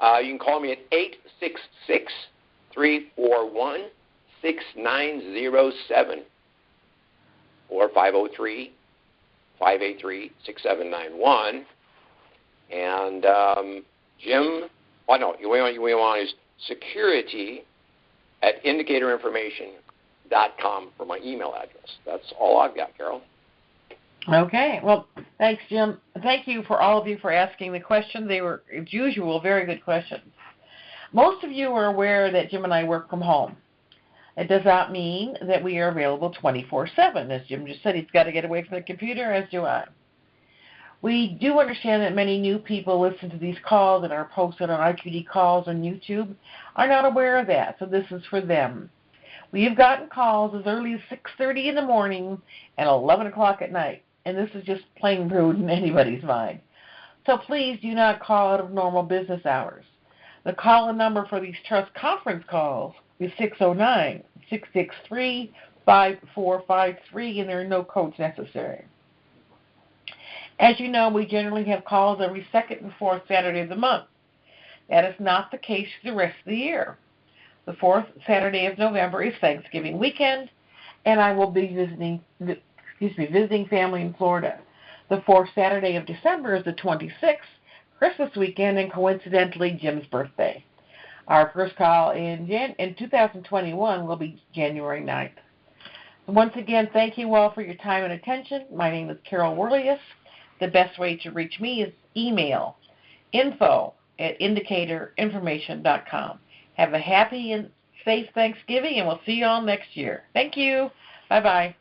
You can call me at 866-341-6907 or 503-583-6791. And Jim, what you want is security@indicatorinformation.com for my email address. That's all I've got, Carol.
Okay. Well, thanks, Jim. Thank you for all of you for asking the questions. They were, as usual, very good questions. Most of you are aware that Jim and I work from home. It does not mean that we are available 24/7. As Jim just said, he's got to get away from the computer, as do I. We do understand that many new people listen to these calls that are posted on IQD Calls on YouTube are not aware of that, so this is for them. We have gotten calls as early as 6:30 in the morning and 11 o'clock at night, and this is just plain rude in anybody's mind. So please do not call out of normal business hours. The call-in number for these trust conference calls is 609-663-5453, and there are no codes necessary. As you know, we generally have calls every second and fourth Saturday of the month. That is not the case for the rest of the year. The fourth Saturday of November is Thanksgiving weekend, and I will be visiting family in Florida. The fourth Saturday of December is the 26th, Christmas weekend, and coincidentally Jim's birthday. Our first call in 2021 will be January 9th. Once again, thank you all for your time and attention. My name is Carol Werelius. The best way to reach me is email, info@indicatorinformation.com. Have a happy and safe Thanksgiving, and we'll see you all next year. Thank you. Bye-bye.